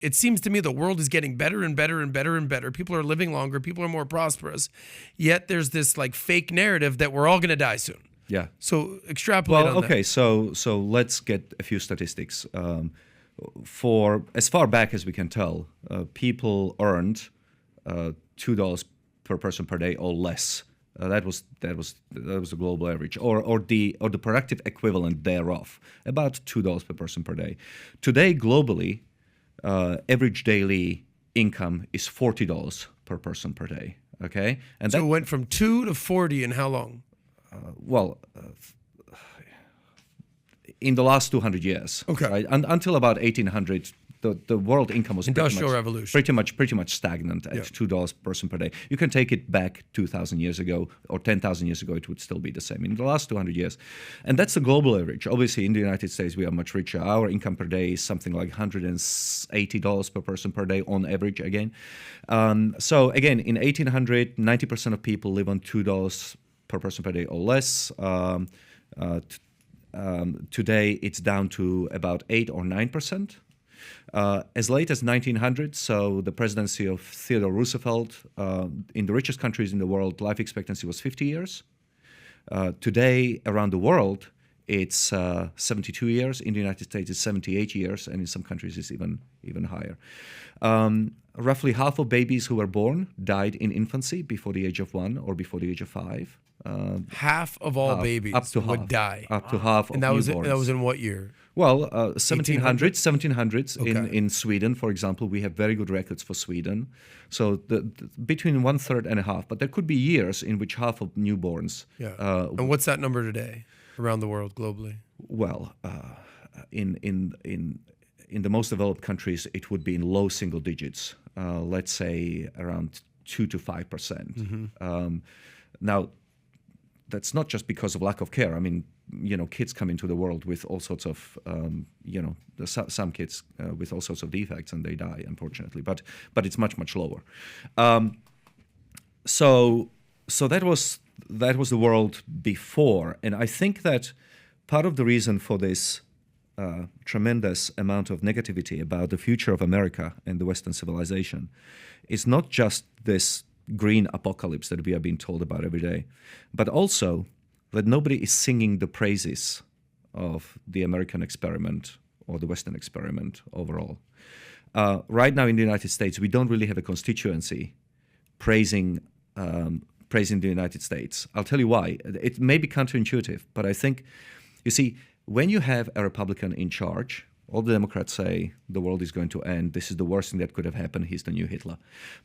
it seems to me the world is getting better and better and better and better. People are living longer. People are more prosperous. Yet there's this like fake narrative that we're all going to die soon. Yeah. So extrapolate on that. Okay. So let's get a few statistics. For as far back as we can tell, people earned $2 per person per day or less. That was the global average, or the productive equivalent thereof, about $2 per person per day. Today, globally, average daily income is $40 per person per day. Okay, and so that it went from 2 to 40 in how long? In the last 200 years. Okay. Right? Until about 1800, the world income was Industrial Revolution. pretty much stagnant at $2 per person per day. You can take it back 2,000 years ago or 10,000 years ago, it would still be the same in the last 200 years. And that's the global average. Obviously, in the United States, we are much richer. Our income per day is something like $180 per person per day on average again. So again, in 1800, 90% of people live on $2 per person per day or less. Today, it's down to about 8 or 9%. As late as 1900, so the presidency of Theodore Roosevelt, in the richest countries in the world, life expectancy was 50 years. Today, around the world, it's 72 years. In the United States, it's 78 years, and in some countries, it's even higher. Roughly half of babies who were born died in infancy before the age of 1 or before the age of 5. Half of all babies would die. Up to half of and that newborns. was in what year? Well, 1700s. Okay. In Sweden, for example, we have very good records for Sweden. So between 1/3 and a half, but there could be years in which half of newborns. Yeah. And what's that number today around the world globally? Well, in the most developed countries, it would be in low single digits. Let's say around 2 to 5%. Now, that's not just because of lack of care. I mean, kids come into the world with all sorts of, some kids with all sorts of defects and they die, unfortunately. But it's much, much lower. So that was the world before, and I think that part of the reason for this tremendous amount of negativity about the future of America and the Western civilization is not just this green apocalypse that we are being told about every day, but also that nobody is singing the praises of the American experiment or the Western experiment overall. Right now in the United States, we don't really have a constituency praising the United States. I'll tell you why. It may be counterintuitive, but I think, you see, when you have a Republican in charge, all the Democrats say the world is going to end. This is the worst thing that could have happened. He's the new Hitler.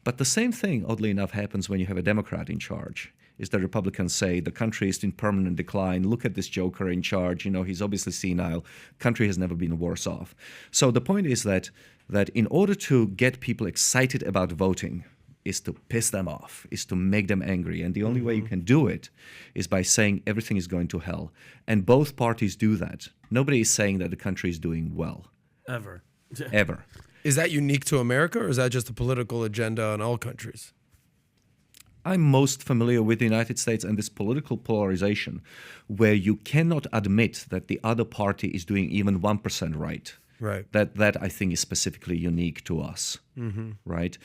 But the same thing, oddly enough, happens when you have a Democrat in charge. Is the Republicans say the country is in permanent decline. Look at this joker in charge. He's obviously senile. Country has never been worse off. So the point is that in order to get people excited about voting, is to piss them off, is to make them angry. And the only way you can do it is by saying everything is going to hell. And both parties do that. Nobody is saying that the country is doing well. Ever. Ever. Is that unique to America, or is that just a political agenda in all countries? I'm most familiar with the United States and this political polarization where you cannot admit that the other party is doing even 1% right. Right. That I think is specifically unique to us, right?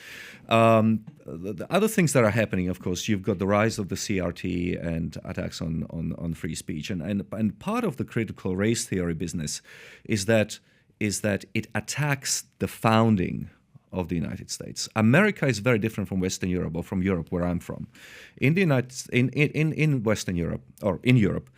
The other things that are happening, of course, you've got the rise of the CRT and attacks on free speech, and part of the critical race theory business is that it attacks the founding of the United States. America is very different from Western Europe or from Europe, where I'm from. In Western Europe or in Europe.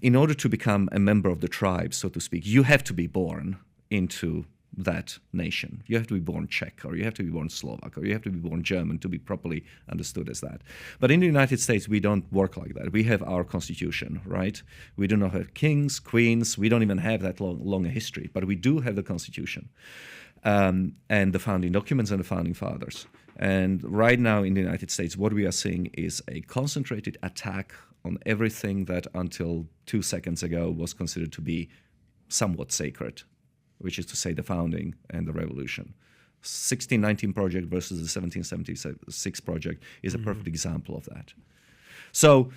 In order to become a member of the tribe, so to speak, you have to be born into that nation. You have to be born Czech, or you have to be born Slovak, or you have to be born German to be properly understood as that. But in the United States, we don't work like that. We have our constitution, right? We do not have kings, queens. We don't even have that long a history. But we do have the constitution and the founding documents and the founding fathers. And right now in the United States, what we are seeing is a concentrated attack on everything that until 2 seconds ago was considered to be somewhat sacred, which is to say the founding and the revolution. 1619 project versus the 1776 project is a perfect example of that. So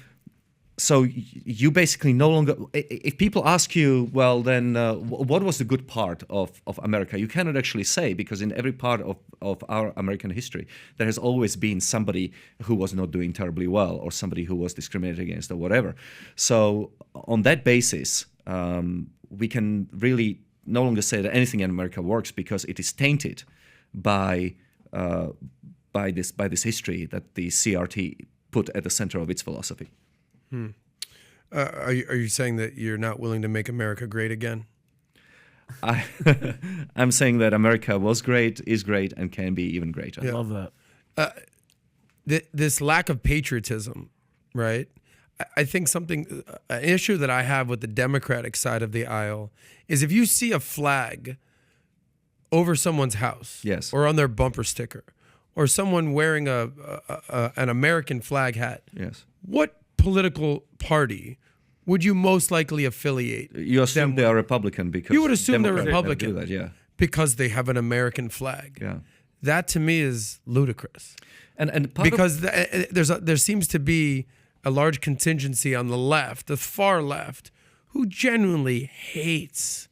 so you basically no longer, if people ask you, well, then what was the good part of America? You cannot actually say, because in every part of our American history, there has always been somebody who was not doing terribly well, or somebody who was discriminated against, or whatever. So on that basis, we can really no longer say that anything in America works, because it is tainted by this history that the CRT put at the center of its philosophy. Are you saying that you're not willing to make America great again? I'm saying that America was great, is great, and can be even greater. I love that. This lack of patriotism, right? I think an issue that I have with the Democratic side of the aisle is if you see a flag over someone's house, yes, or on their bumper sticker, or someone wearing an American flag hat, yes, what political party would you most likely affiliate? You assume they are Republican, because you would assume they're Democrats Republican, do that, yeah, because they have an American flag. Yeah, that to me is ludicrous. And because there seems to be a large contingency on the left, the far left, who genuinely hates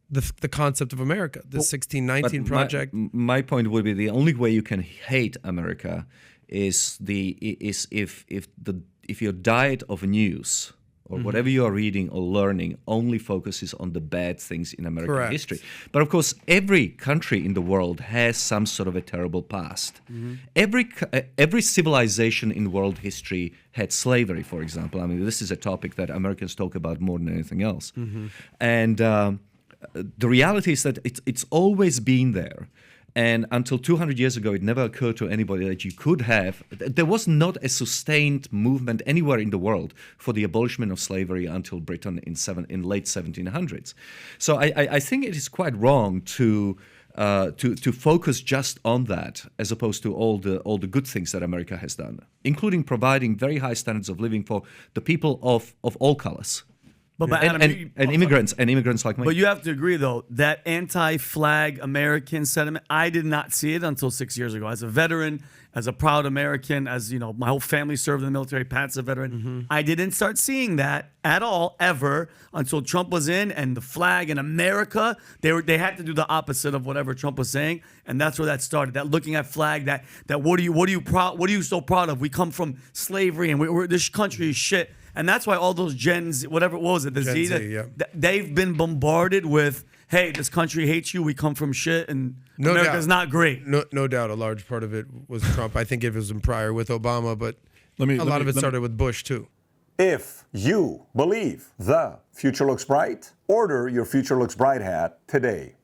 the concept of America, the 1619 project. My point would be the only way you can hate America is if your diet of news or whatever you are reading or learning only focuses on the bad things in American Correct. history. But of course, every country in the world has some sort of a terrible past. Every civilization in world history had slavery, for example. I mean, this is a topic that Americans talk about more than anything else. And the reality is that it's always been there. And until 200 years ago, it never occurred to anybody that you could have. There was not a sustained movement anywhere in the world for the abolishment of slavery until Britain in late 1700s. So I think it is quite wrong to focus just on that, as opposed to all the good things that America has done, including providing very high standards of living for the people of all colors. But Adam, and immigrants like me. But you have to agree, though, that anti-flag American sentiment, I did not see it until 6 years ago. As a veteran, as a proud American, as my whole family served in the military, Pat's a veteran. I didn't start seeing that at all, ever, until Trump was in, and the flag in America, they had to do the opposite of whatever Trump was saying, and that's where that started. That looking at flag, that what are you so proud of? We come from slavery, and this country is shit. And that's why all those gens, whatever it was, the Gen Z, yeah. They've been bombarded with, hey, this country hates you, we come from shit, and America's not great. No doubt a large part of it was Trump. I think it was in prior with Obama, but a lot of it started with Bush, too. If you believe the future looks bright, order your Future Looks Bright hat today.